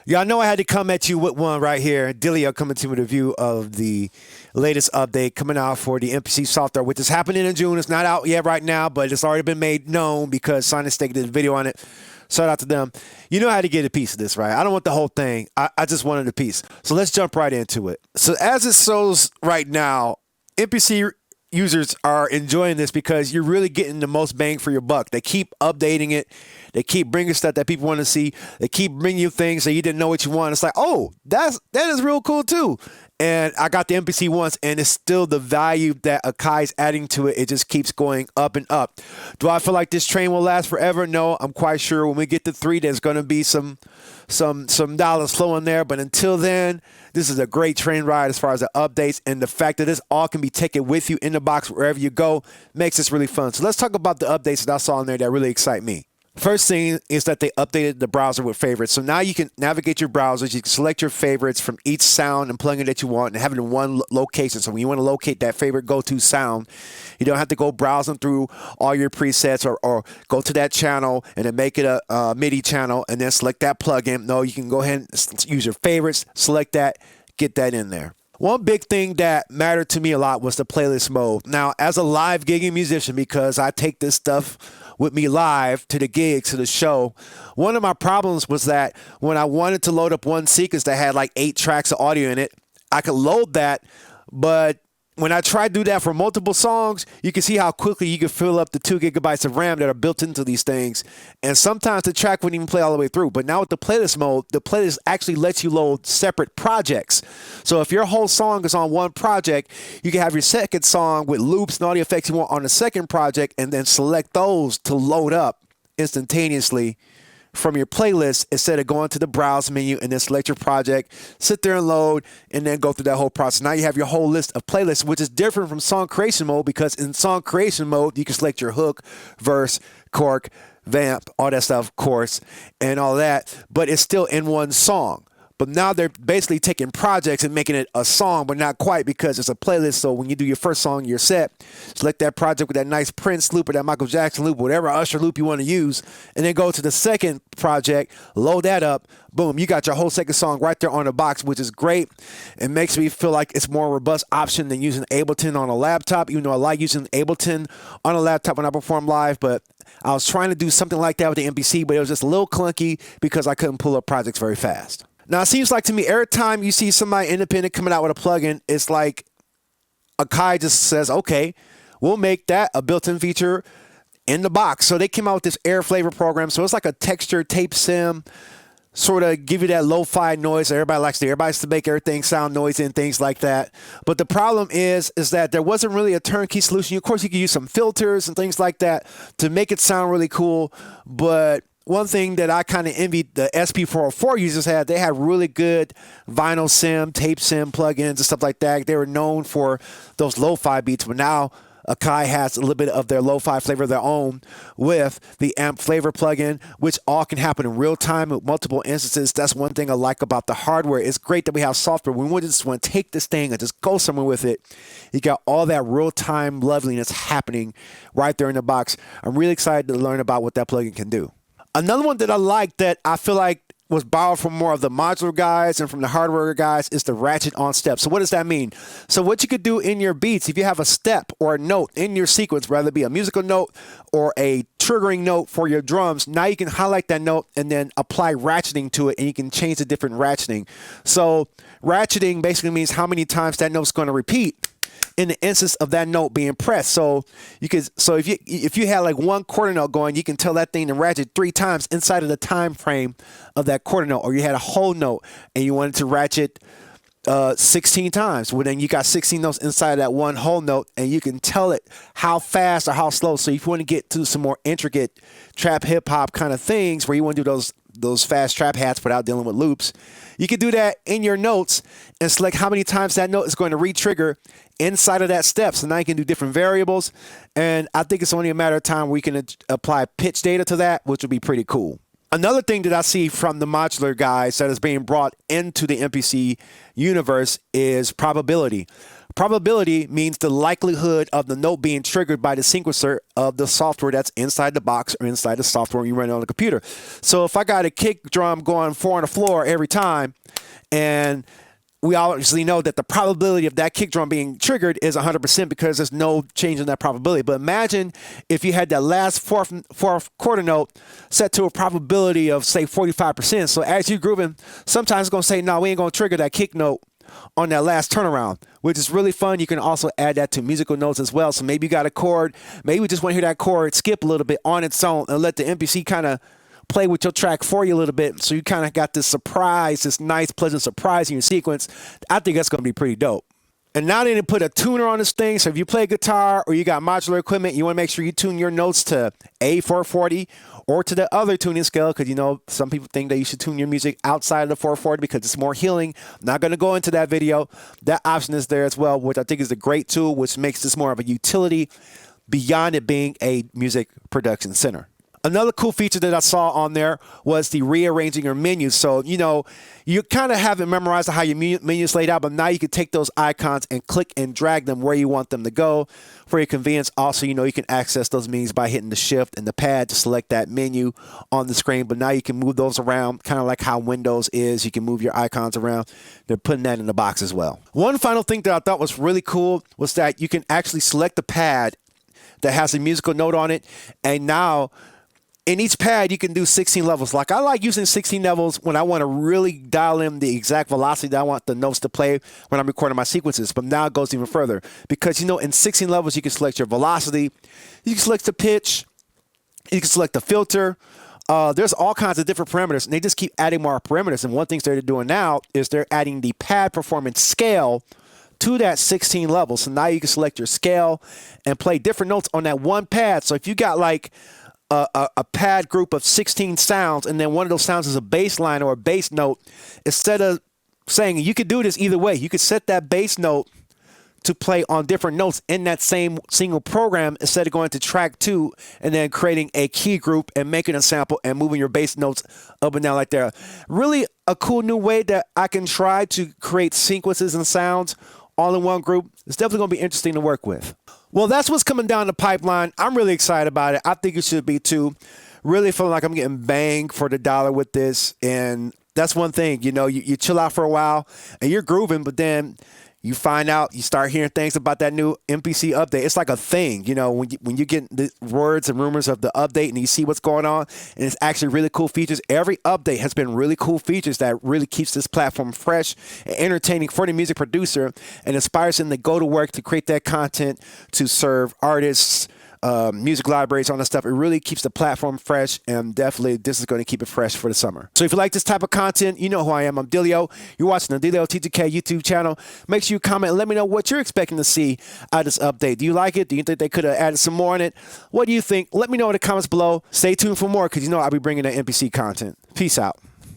Y'all know I had to come at you with one right here. Delia coming to you with a review of the latest update coming out for the MPC software, which is happening in June. It's not out yet right now, but it's already been made known because SonicState did a video on it. Shout out to them. You know how to get a piece of this, right? I don't want the whole thing. I just wanted a piece. So let's jump right into it. So as it shows right now, MPC users are enjoying this because you're really getting the most bang for your buck. They keep updating it. They keep bringing stuff that people want to see. They keep bringing you things that you didn't know what you want. It's like, oh, that is real cool too. And I got the MPC once, and it's still the value that Akai's adding to it. It just keeps going up and up. Do I feel like this train will last forever? No, I'm quite sure when we get to 3, there's going to be some dollars flowing there. But until then, this is a great train ride as far as the updates, and the fact that this all can be taken with you in the box wherever you go makes this really fun. So let's talk about the updates that I saw in there that really excite me. First thing is that they updated the browser with favorites. So now you can navigate your browsers. You can select your favorites from each sound and plugin that you want and have it in one location. So when you want to locate that favorite go-to sound, you don't have to go browsing through all your presets or go to that channel and then make it a MIDI channel and then select that plugin. No, you can go ahead and use your favorites, select that, get that in there. One big thing that mattered to me a lot was the playlist mode. Now, as a live gigging musician, because I take this stuff with me live to the gigs, to the show, one of my problems was that when I wanted to load up one sequence that had like 8 tracks of audio in it, I could load that, but when I tried to do that for multiple songs, you can see how quickly you can fill up the 2 gigabytes of RAM that are built into these things. And sometimes the track wouldn't even play all the way through. But now with the playlist mode, the playlist actually lets you load separate projects. So if your whole song is on one project, you can have your second song with loops and all the effects you want on the second project and then select those to load up instantaneously from your playlist instead of going to the browse menu and then select your project, sit there and load, and then go through that whole process. Now you have your whole list of playlists, which is different from song creation mode because in song creation mode, you can select your hook, verse, chorus, vamp, all that stuff, chorus, and all that, but it's still in one song. But now they're basically taking projects and making it a song, but not quite because it's a playlist. So when you do your first song, your set, select that project with that nice Prince loop or that Michael Jackson loop, whatever Usher loop you want to use, and then go to the second project, load that up, boom, you got your whole second song right there on the box, which is great. It makes me feel like it's a more robust option than using Ableton on a laptop, even though I like using Ableton on a laptop when I perform live, but I was trying to do something like that with the MPC, but it was just a little clunky because I couldn't pull up projects very fast. Now, it seems like to me, every time you see somebody independent coming out with a plugin, it's like Akai just says, okay, we'll make that a built-in feature in the box. So they came out with this air flavor program. So it's like a texture tape sim, sort of give you that lo-fi noise that everybody likes to hear. Everybody likes to make everything sound noisy and things like that. But the problem is that there wasn't really a turnkey solution. Of course, you could use some filters and things like that to make it sound really cool, but one thing that I kind of envied the SP404 users had, they had really good vinyl sim, tape sim plugins and stuff like that. They were known for those lo-fi beats, but now Akai has a little bit of their lo-fi flavor of their own with the amp flavor plugin, which all can happen in real time with multiple instances. That's one thing I like about the hardware. It's great that we have software. We just want to take this thing and just go somewhere with it. You got all that real-time loveliness happening right there in the box. I'm really excited to learn about what that plugin can do. Another one that I like that I feel like was borrowed from more of the modular guys and from the hardware guys is the ratchet on step. So what does that mean? So what you could do in your beats, if you have a step or a note in your sequence, whether it be a musical note or a triggering note for your drums, now you can highlight that note and then apply ratcheting to it, and you can change the different ratcheting. So ratcheting basically means how many times that note's going to repeat in the instance of that note being pressed. So if you had like one quarter note going, you can tell that thing to ratchet 3 times inside of the time frame of that quarter note. Or you had a whole note and you wanted to ratchet 16 times. Well, then you got 16 notes inside of that one whole note, and you can tell it how fast or how slow. So if you want to get to some more intricate trap hip hop kind of things where you want to do those fast trap hats without dealing with loops, you can do that in your notes and select how many times that note is going to re-trigger inside of that step. So now you can do different variables, and I think it's only a matter of time where you can apply pitch data to that, which would be pretty cool. Another thing that I see from the modular guys that is being brought into the MPC universe is probability. Probability means the likelihood of the note being triggered by the sequencer of the software that's inside the box or inside the software you run it on the computer. So if I got a kick drum going 4 on the floor every time, and we obviously know that the probability of that kick drum being triggered is 100% because there's no change in that probability. But imagine if you had that last fourth quarter note set to a probability of, say, 45%. So as you're grooving, sometimes it's going to say, no, we ain't going to trigger that kick note on that last turnaround, which is really fun. You can also add that to musical notes as well. So maybe you got a chord, maybe you just want to hear that chord skip a little bit on its own and let the MPC kind of play with your track for you a little bit. So you kind of got this surprise, this nice, pleasant surprise in your sequence. I think that's going to be pretty dope. And now they didn't put a tuner on this thing. So if you play guitar or you got modular equipment, you want to make sure you tune your notes to A440 or to the other tuning scale, because, you know, some people think that you should tune your music outside of the 440 because it's more healing. I'm not going to go into that video. That option is there as well, which I think is a great tool, which makes this more of a utility beyond it being a music production center. Another cool feature that I saw on there was the rearranging your menus. So, you know, you kind of have it memorized how your menu is laid out, but now you can take those icons and click and drag them where you want them to go for your convenience. Also, you know, you can access those menus by hitting the shift and the pad to select that menu on the screen, but now you can move those around, kind of like how Windows is. You can move your icons around. They're putting that in the box as well. One final thing that I thought was really cool was that you can actually select the pad that has a musical note on it, and now in each pad, you can do 16 levels. Like, I like using 16 levels when I want to really dial in the exact velocity that I want the notes to play when I'm recording my sequences. But now it goes even further because, you know, in 16 levels, you can select your velocity, you can select the pitch, you can select the filter. There's all kinds of different parameters, and they just keep adding more parameters. And one thing they're doing now is they're adding the pad performance scale to that 16 levels. So now you can select your scale and play different notes on that one pad. So if you got like a pad group of 16 sounds, and then one of those sounds is a bass line or a bass note, instead of saying, you could do this either way, you could set that bass note to play on different notes in that same single program instead of going to track 2 and then creating a key group and making a sample and moving your bass notes up and down like that. Really a cool new way that I can try to create sequences and sounds all in one group. It's definitely going to be interesting to work with. Well, that's what's coming down the pipeline. I'm really excited about it. I think you should be too. Really feeling like I'm getting bang for the dollar with this. And that's one thing, you know, you chill out for a while and you're grooving, but then you find out, you start hearing things about that new MPC update. It's like a thing, you know, when you get the words and rumors of the update and you see what's going on, and it's actually really cool features. Every update has been really cool features that really keeps this platform fresh and entertaining for the music producer and inspires them to go to work to create that content to serve artists, music libraries, all that stuff. It really keeps the platform fresh, and definitely this is going to keep it fresh for the summer. So if you like this type of content, you know who I am. I'm Dilio. You're watching the Dilio TGK YouTube channel. Make sure you comment and let me know what you're expecting to see out of this update. Do you like it? Do you think they could have added some more in it? What do you think? Let me know in the comments below. Stay tuned for more because you know I'll be bringing that MPC content. Peace out.